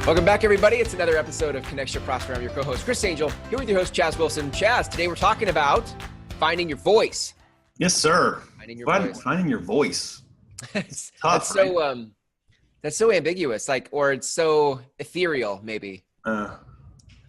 Welcome back, everybody. It's another episode of Connection Prosper. I'm your co-host, Chris Angel, here with your host, Chaz Wilson. Chaz, today we're talking about finding your voice. Yes, sir. Finding your voice. Finding your voice. It's tough, right? That's so ambiguous, or it's so ethereal, maybe. Yeah,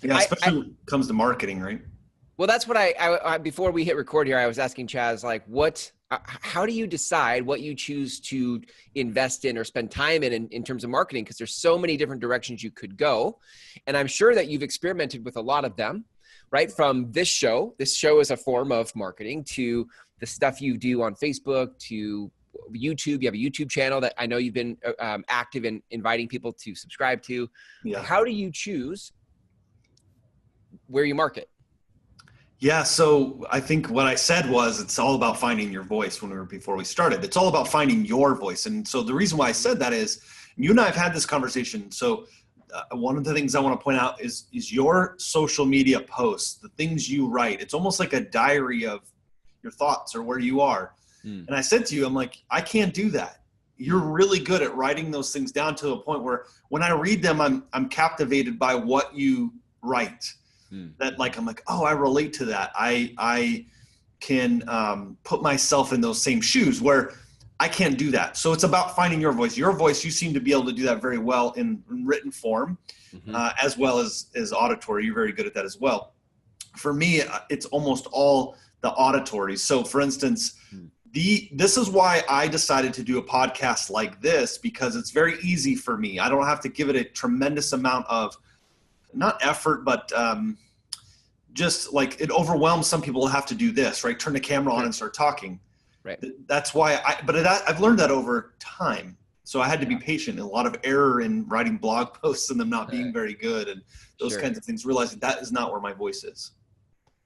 especially when it comes to marketing, right? Well, that's what I before we hit record here, I was asking Chaz, how do you decide what you choose to invest in or spend time in terms of marketing? Because there's so many different directions you could go. And I'm sure that you've experimented with a lot of them, right? From this show is a form of marketing, to the stuff you do on Facebook, to YouTube. You have a YouTube channel that I know you've been active in inviting people to subscribe to. Yeah. How do you choose where you market? Yeah, so I think what I said was it's all about finding your voice before we started. It's all about finding your voice. And so the reason why I said that is you and I have had this conversation. So one of the things I want to point out is your social media posts, the things you write. It's almost like a diary of your thoughts or where you are. And I said to you, I'm like, I can't do that. You're really good at writing those things down to a point where when I read them, I'm captivated by what you write. That I'm like, oh, I relate to that. I can put myself in those same shoes where I can't do that. So it's about finding your voice. Your voice, you seem to be able to do that very well in written form, as well as auditory. You're very good at that as well. For me, it's almost all the auditory. So for instance, this is why I decided to do a podcast like this, because it's very easy for me. I don't have to give it a tremendous amount of not effort, but just like it overwhelms some people to have to do this, right? Turn the camera on and start talking. Right. That's why I've learned that over time. So I had to be patient. A lot of error in writing blog posts and them not being very good and those kinds of things, realizing that is not where my voice is.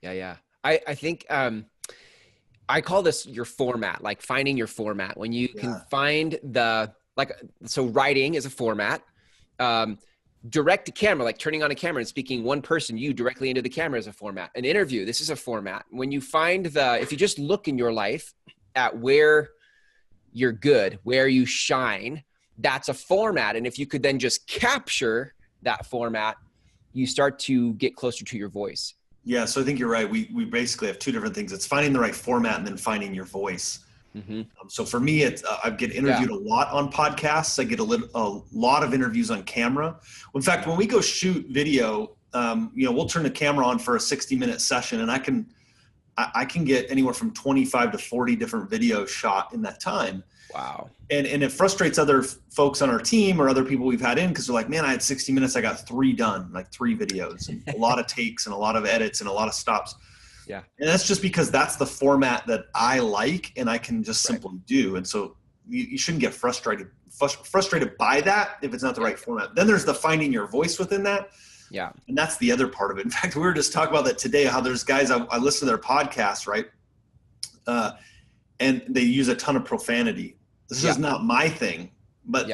Yeah. I think I call this your format, like finding your format. When you can find so writing is a format. Direct to camera, like turning on a camera and speaking one person, you directly into the camera, is a format. An interview, this is a format. When you find if you just look in your life at where you're good, where you shine, that's a format. And if you could then just capture that format, you start to get closer to your voice. Yeah, so I think you're right. We basically have two different things. It's finding the right format and then finding your voice. So for me, I get interviewed a lot on podcasts. I get a lot of interviews on camera. In fact, when we go shoot video, we'll turn the camera on for a 60-minute session, and I can get anywhere from 25 to 40 different videos shot in that time. Wow. And it frustrates other folks on our team or other people we've had in, because they're like, man, I had 60 minutes. I got 3 done, like 3 videos, and a lot of takes and a lot of edits and a lot of stops. Yeah. And that's just because that's the format that I like and I can just simply do. And so you shouldn't get frustrated by that if it's not the right format. Then there's the finding your voice within that. Yeah. And that's the other part of it. In fact, we were just talking about that today, how there's guys, I listen to their podcasts, right? And they use a ton of profanity. This is not my thing, but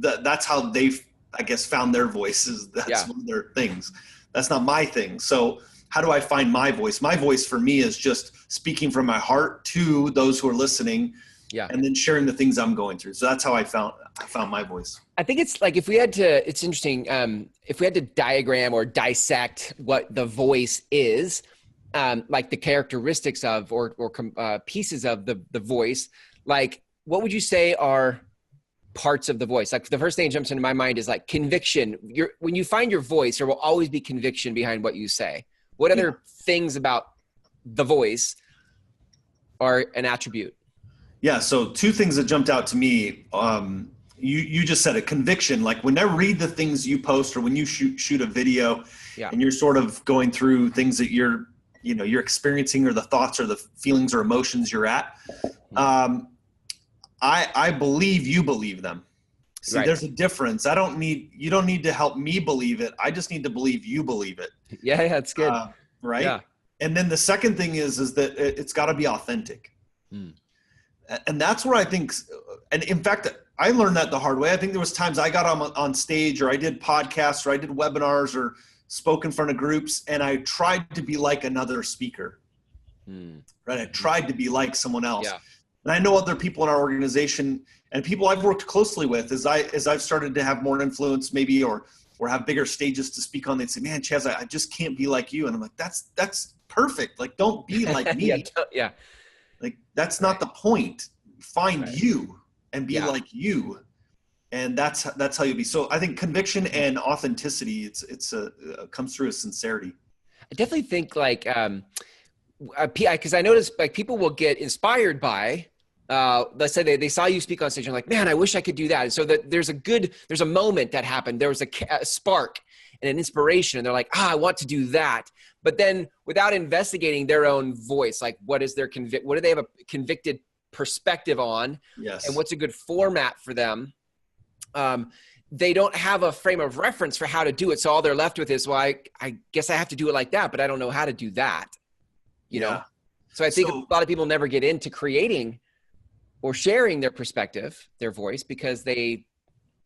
that's how they've, I guess, found their voices. That's one of their things. That's not my thing. So how do I find my voice? My voice for me is just speaking from my heart to those who are listening, and then sharing the things I'm going through. So that's how I found my voice. I think it's like it's interesting. If we had to diagram or dissect what the voice is, like the characteristics of or pieces of the voice, like what would you say are parts of the voice? Like the first thing that jumps into my mind is like conviction. When you find your voice, there will always be conviction behind what you say. What other things about the voice are an attribute? Yeah. So 2 things that jumped out to me. You just said a conviction. Like when I read the things you post or when you shoot a video and you're sort of going through things that you're experiencing or the thoughts or the feelings or emotions you're at, I believe you believe them. See, there's a difference. You don't need to help me believe it. I just need to believe you believe it. Yeah, it's good. Right. Yeah. And then the second thing is that it's got to be authentic. And that's where I think, and in fact, I learned that the hard way. I think there was times I got on stage or I did podcasts or I did webinars or spoke in front of groups, and I tried to be like another speaker. Right? I tried to be like someone else. Yeah. And I know other people in our organization and people I've worked closely with as I've started to have more influence maybe or have bigger stages to speak on, they'd say, man, Chaz, I just can't be like you. And I'm like, that's perfect. Like, don't be like me. Yeah. Like, that's not the point. Find you and be like you. And that's how you be. So I think conviction and authenticity, it's comes through as sincerity. I definitely think like, because I noticed like people will get inspired by, let's say they saw you speak on stage and like, man, I wish I could do that. And so that there's a moment that happened. There was a spark and an inspiration, and they're like, I want to do that. But then without investigating their own voice, like what is their what do they have a convicted perspective on? Yes. And what's a good format for them? They don't have a frame of reference for how to do it. So all they're left with is, well, I guess I have to do it like that, but I don't know how to do that. You know? So I think a lot of people never get into creating or sharing their perspective, their voice, because they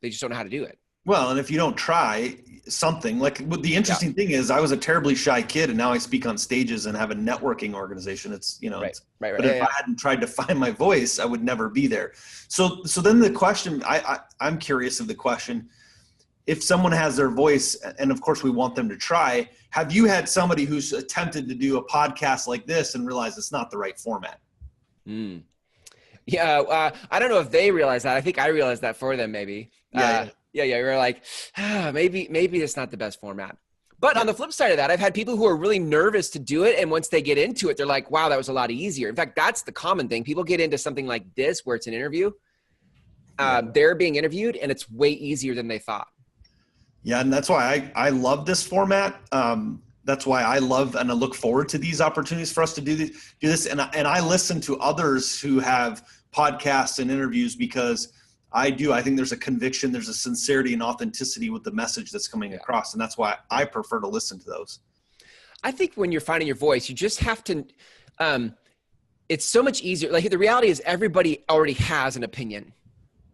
just don't know how to do it. Well, and if you don't try something, like the interesting thing is I was a terribly shy kid and now I speak on stages and have a networking organization. It's, you know, right. But if I hadn't tried to find my voice, I would never be there. So then the question, I'm curious of the question, if someone has their voice, and of course we want them to try, have you had somebody who's attempted to do a podcast like this and realized it's not the right format? Yeah. I don't know if they realize that. I think I realized that for them maybe. Yeah. You're like, maybe it's not the best format. But on the flip side of that, I've had people who are really nervous to do it. And once they get into it, they're like, wow, that was a lot easier. In fact, that's the common thing. People get into something like this, where it's an interview. They're being interviewed and it's way easier than they thought. Yeah. And that's why I love this format. That's why I love and I look forward to these opportunities for us to do this. And I listen to others who have podcasts and interviews because I think there's a conviction, there's a sincerity and authenticity with the message that's coming across. And that's why I prefer to listen to those. I think when you're finding your voice, you just have to, it's so much easier. Like the reality is everybody already has an opinion.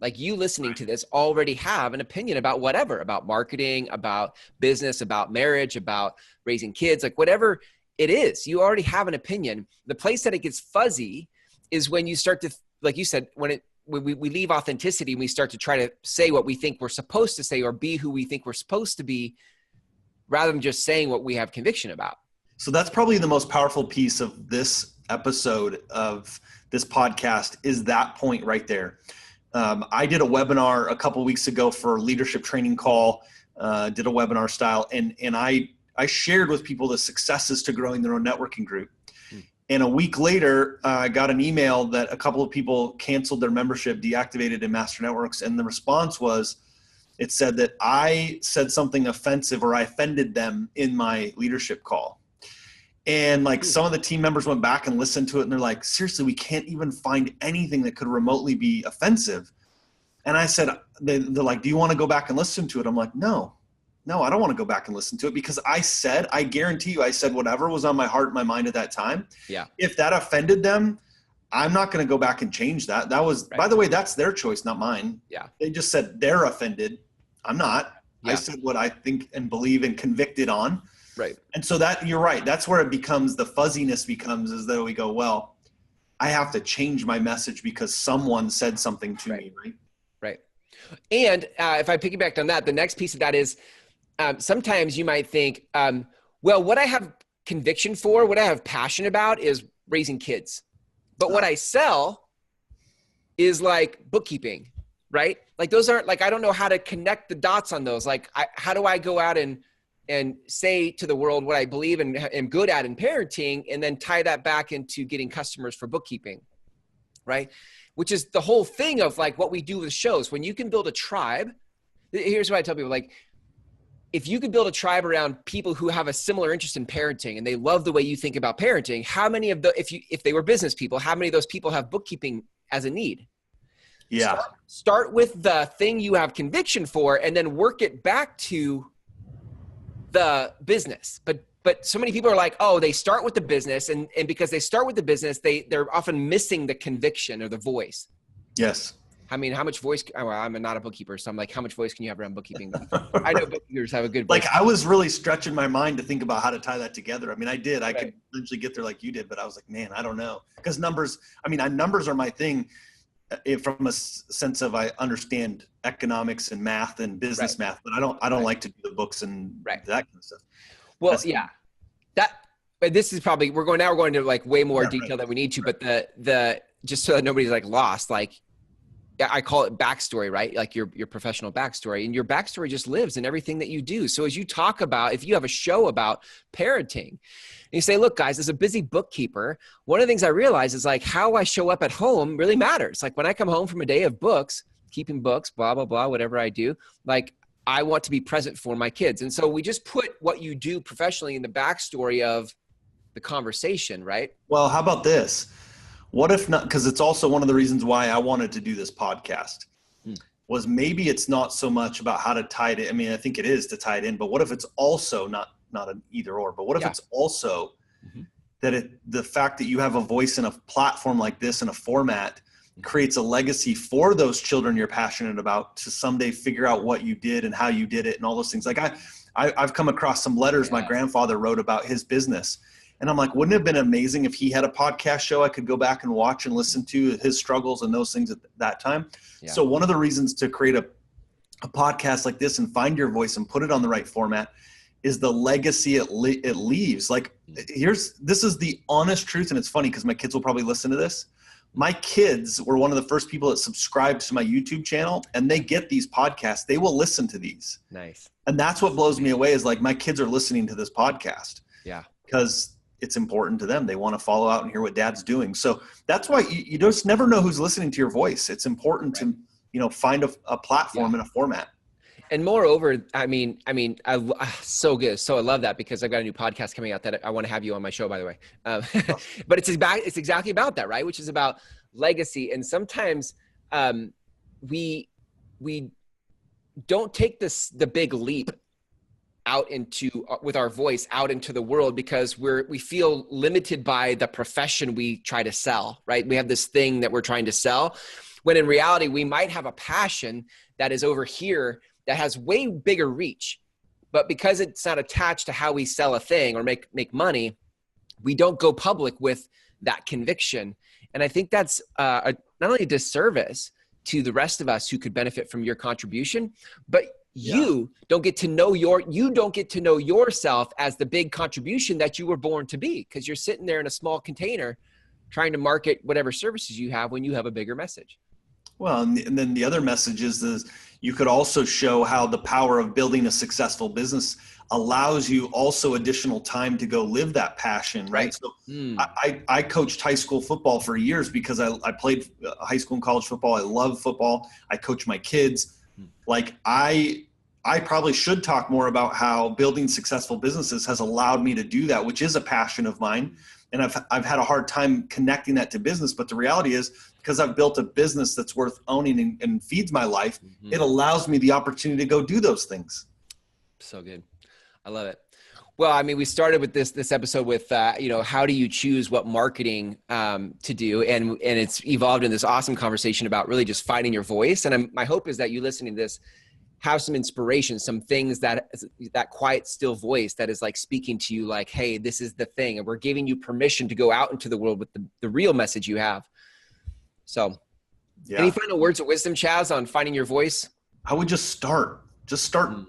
Like you listening to this already have an opinion about whatever, about marketing, about business, about marriage, about raising kids, like whatever it is, you already have an opinion. The place that it gets fuzzy is when you start to, like you said, when we leave authenticity and we start to try to say what we think we're supposed to say or be who we think we're supposed to be, rather than just saying what we have conviction about. So that's probably the most powerful piece of this episode of this podcast is that point right there. I did a webinar a couple of weeks ago for a leadership training call, did a webinar style, and I shared with people the successes to growing their own networking group. And a week later, I got an email that a couple of people canceled their membership, deactivated in Master Networks. And the response was, it said that I said something offensive or I offended them in my leadership call. And like some of the team members went back and listened to it and they're like, seriously, we can't even find anything that could remotely be offensive. And I said, they're like, do you want to go back and listen to it? I'm like, no, I don't want to go back and listen to it because I guarantee you, I said whatever was on my heart and my mind at that time. Yeah. If that offended them, I'm not going to go back and change that. That was, by the way, that's their choice, not mine. Yeah. They just said they're offended. I'm not. Yeah. I said what I think and believe and convicted on. Right. And so that you're right. That's where it becomes, the fuzziness becomes as though we go, well, I have to change my message because someone said something to me. Right. Right. And if I piggyback on that, the next piece of that is, sometimes you might think, well, what I have conviction for, what I have passion about is raising kids. But what I sell is like bookkeeping, right? Like those aren't like, I don't know how to connect the dots on those. Like, how do I go out and say to the world what I believe and am good at in parenting and then tie that back into getting customers for bookkeeping, right? Which is the whole thing of like what we do with shows. When you can build a tribe, here's what I tell people, like, if you could build a tribe around people who have a similar interest in parenting and they love the way you think about parenting, how many of the, if they were business people, how many of those people have bookkeeping as a need? Yeah. Start with the thing you have conviction for and then work it back to the business. But so many people are like, oh, they start with the business and because they start with the business, they're often missing the conviction or the voice. Yes. I mean, how much voice, well, I'm not a bookkeeper, so I'm like, how much voice can you have around bookkeeping? I know bookkeepers have a good voice. Like, I was really stretching my mind to think about how to tie that together. I mean, I did. I could eventually get there like you did, but I was like, man, I don't know. Because numbers are my thing from a sense of, I understand economics and math and business math, but I don't like to do the books and that kind of stuff. Well, but this is probably, we're going to like way more detail than we need to, but the just so that nobody's like lost, like I call it backstory, right? Like your professional backstory, and your backstory just lives in everything that you do. So as you talk about, if you have a show about parenting and you say, look guys, as a busy bookkeeper, one of the things I realize is like how I show up at home really matters. Like when I come home from a day of books, keeping books, blah, blah, blah, whatever I do, like I want to be present for my kids. And so we just put what you do professionally in the backstory of the conversation, right? Well, how about this? What if not? Because it's also one of the reasons why I wanted to do this podcast was maybe it's not so much about how to tie it in. I mean, I think it is to tie it in, but what if it's also not an either or, but what if it's also that the fact that you have a voice in a platform like this in a format creates a legacy for those children you're passionate about to someday figure out what you did and how you did it and all those things. Like I've come across some letters my grandfather wrote about his business. And I'm like, wouldn't it have been amazing if he had a podcast show I could go back and watch and listen to his struggles and those things at that time? Yeah. So one of the reasons to create a podcast like this and find your voice and put it on the right format is the legacy it leaves. Like this is the honest truth. And it's funny because my kids will probably listen to this. My kids were one of the first people that subscribed to my YouTube channel, and they get these podcasts. They will listen to these. Nice. And that's what blows me away is like my kids are listening to this podcast. Yeah. Because it's important to them. They want to follow out and hear what dad's doing. So that's why you just never know who's listening to your voice. It's important to, find a platform and a format. And moreover, I mean, so good. So I love that because I've got a new podcast coming out that I want to have you on my show, by the way. But it's exactly about that, right? Which is about legacy. And sometimes we don't take the big leap out into with our voice out into the world because we feel limited by the profession we try to sell, right? We have this thing that we're trying to sell, when in reality we might have a passion that is over here that has way bigger reach, but because it's not attached to how we sell a thing or make money, we don't go public with that conviction. And I think that's not only a disservice to the rest of us who could benefit from your contribution, but you don't get to know yourself as the big contribution that you were born to be, because you're sitting there in a small container trying to market whatever services you have when you have a bigger message. Well, and then the other message is you could also show how the power of building a successful business allows you also additional time to go live that passion, right? So I coached high school football for years because I played high school and college football. I love football. I coach my kids. Like I probably should talk more about how building successful businesses has allowed me to do that, which is a passion of mine. And I've had a hard time connecting that to business. But the reality is, because I've built a business that's worth owning and feeds my life, it allows me the opportunity to go do those things. So good. I love it. Well, I mean, we started with this episode with, how do you choose what marketing to do? And it's evolved in this awesome conversation about really just finding your voice. And my hope is that you listening to this have some inspiration, some things that quiet, still voice that is like speaking to you like, hey, this is the thing. And we're giving you permission to go out into the world with the real message you have. So any final words of wisdom, Chaz, on finding your voice? I would just start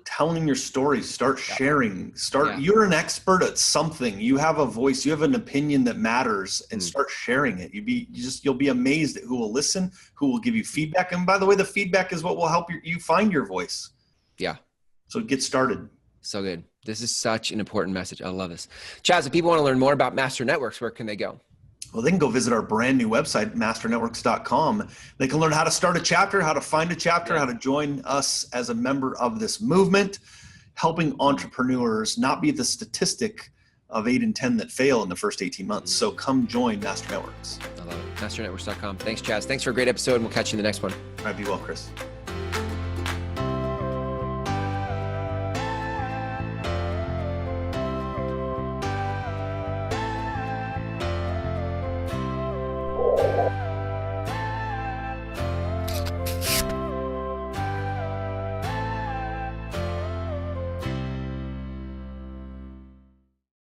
telling your stories, start sharing, you're an expert at something. You have a voice, you have an opinion that matters, and start sharing it. You'll be amazed at who will listen, who will give you feedback. And by the way, the feedback is what will help you find your voice. Yeah. So get started. So good. This is such an important message. I love this. Chaz, if people want to learn more about Master Networks, where can they go? Well, they can go visit our brand new website, masternetworks.com. They can learn how to start a chapter, how to find a chapter, how to join us as a member of this movement, helping entrepreneurs not be the statistic of 8 in 10 that fail in the first 18 months. So come join Master Networks. I love it. Masternetworks.com. Thanks, Chaz. Thanks for a great episode, and we'll catch you in the next one. All right, be well, Chris.